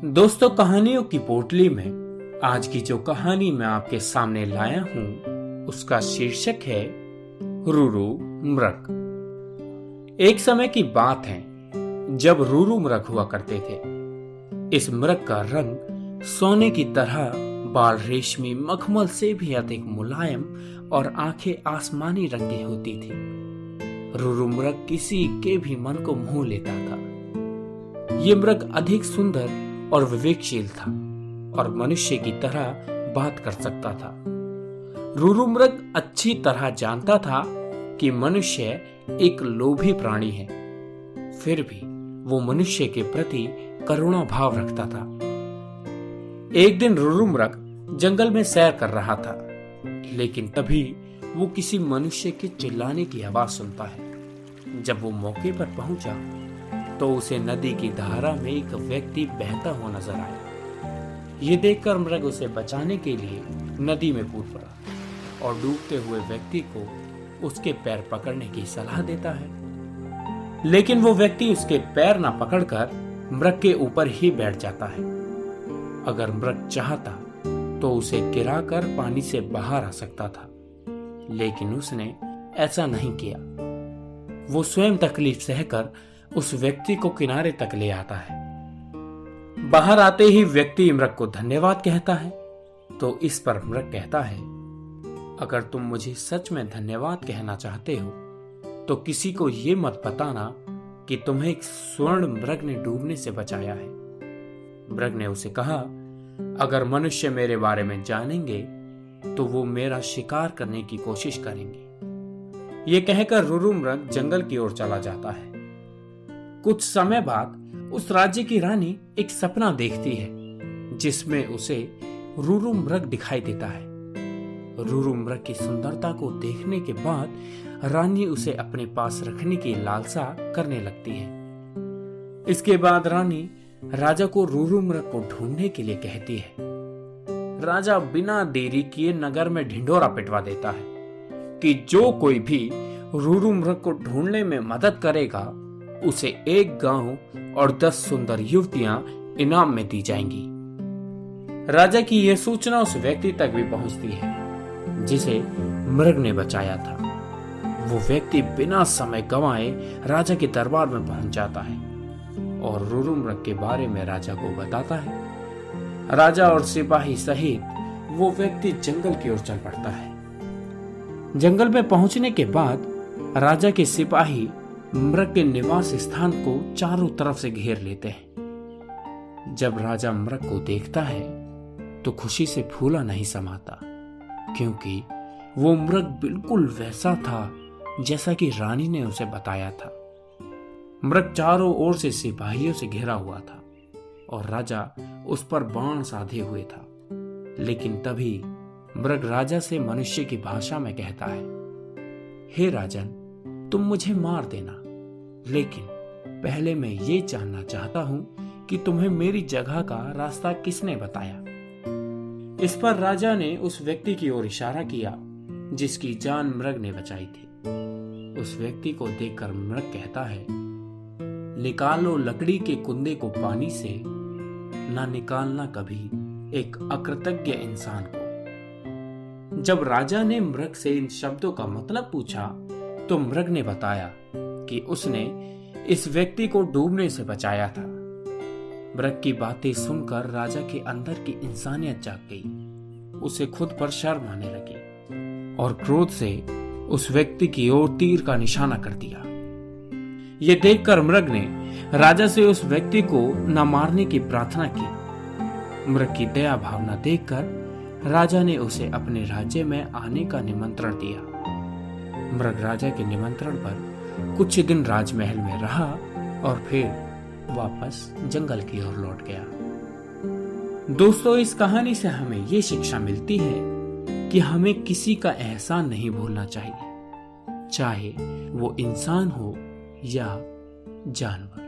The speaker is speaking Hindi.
दोस्तों, कहानियों की पोटली में आज की जो कहानी मैं आपके सामने लाया हूं उसका शीर्षक है रूरू मृग। एक समय की बात है जब रूरू मृग हुआ करते थे। इस मृग का रंग सोने की तरह, बाल रेशमी मखमल से भी अधिक मुलायम और आंखें आसमानी रंग की होती थी। रूरू मृग किसी के भी मन को मोह लेता था। ये मृग अधिक सुंदर और विवेकशील था और मनुष्य की तरह बात कर सकता था। रूरू मृग अच्छी तरह जानता था कि मनुष्य एक लोभी प्राणी है, फिर भी वो मनुष्य के प्रति करुणा भाव रखता था। एक दिन रूरू मृग जंगल में सैर कर रहा था, लेकिन तभी वो किसी मनुष्य के चिल्लाने की आवाज सुनता है। जब वो मौके पर पहुंचा तो उसे नदी की धारा में एक व्यक्ति बहता हुआ नजर आया। ये देखकर मृग उसे बचाने के लिए नदी में कूद पड़ा और डूबते हुए व्यक्ति को उसके पैर पकड़ने की सलाह देता है। लेकिन वो व्यक्ति उसके पैर ना पकड़कर मृग के ऊपर ही बैठ जाता है। अगर मृग चाहता तो उसे गिराकर पानी से बाहर आ सकता था, लेकिन उसने ऐसा नहीं किया। वो स्वयं तकलीफ सहकर उस व्यक्ति को किनारे तक ले आता है। बाहर आते ही व्यक्ति मृग को धन्यवाद कहता है। तो इस पर मृग कहता है, अगर तुम मुझे सच में धन्यवाद कहना चाहते हो तो किसी को ये मत बताना कि तुम्हें एक स्वर्ण मृग ने डूबने से बचाया है। मृग ने उसे कहा, अगर मनुष्य मेरे बारे में जानेंगे तो वो मेरा शिकार करने की कोशिश करेंगे। ये कहकर रूरू मृग जंगल की ओर चला जाता है। कुछ समय बाद उस राज्य की रानी एक सपना देखती है जिसमें उसे रूरू मृग दिखाई देता है। रूरू मृग की सुंदरता को देखने के बाद रानी उसे अपने पास रखने की लालसा करने लगती है। इसके बाद रानी राजा को रूरू मृग को ढूंढने के लिए कहती है। राजा बिना देरी किए नगर में ढिंढोरा पिटवा देता है कि जो कोई भी रूरू मृग को ढूंढने में मदद करेगा उसे एक गांव और 10 सुंदर युवतियां इनाम में दी जाएंगी। राजा की यह सूचना उस व्यक्ति तक भी पहुंचती है जिसे मृग ने बचाया था। वो व्यक्ति बिना समय गंवाए राजा के दरबार में पहुंच जाता है और रूरू मृग के बारे में राजा को बताता है। राजा और सिपाही सहित वो व्यक्ति जंगल की ओर चल पड़ता है। जंगल में पहुंचने के बाद राजा के सिपाही मृग के निवास स्थान को चारों तरफ से घेर लेते हैं। जब राजा मृग को देखता है तो खुशी से फूला नहीं समाता, क्योंकि वो मृग बिल्कुल वैसा था जैसा कि रानी ने उसे बताया था। मृग चारों ओर से सिपाहियों से घिरा हुआ था और राजा उस पर बाण साधे हुए था। लेकिन तभी मृग राजा से मनुष्य की भाषा में कहता है, हे राजन, तुम मुझे मार देना, लेकिन पहले मैं ये जानना चाहता हूं कि तुम्हें मेरी जगह का रास्ता किसने बताया। इस पर राजा ने उस व्यक्ति की ओर इशारा किया जिसकी जान मृग ने बचाई थी। उस व्यक्ति को देखकर मृग कहता है, निकालो लकड़ी के कुंदे को पानी से, ना निकालना कभी एक अकृतज्ञ इंसान को। जब राजा ने मृग से इन शब्दों का मतलब पूछा तो मृग ने बताया कि उसने इस व्यक्ति को डूबने से बचाया था। मृग की बातें सुनकर राजा के अंदर की इंसानियत जाग गई। उसे खुद पर शर्म आने लगी और क्रोध से उस व्यक्ति की ओर तीर का निशाना कर दिया। ये देखकर मृग ने राजा से उस व्यक्ति को न मारने की प्रार्थना की। मृग की दया भावना देखकर राजा ने उसे अपने राज्य में आने का निमंत्रण दिया। मृग राजा के निमंत्रण पर कुछ दिन राजमहल में रहा और फिर वापस जंगल की ओर लौट गया। दोस्तों, इस कहानी से हमें ये शिक्षा मिलती है कि हमें किसी का एहसान नहीं भूलना चाहिए, चाहे वो इंसान हो या जानवर।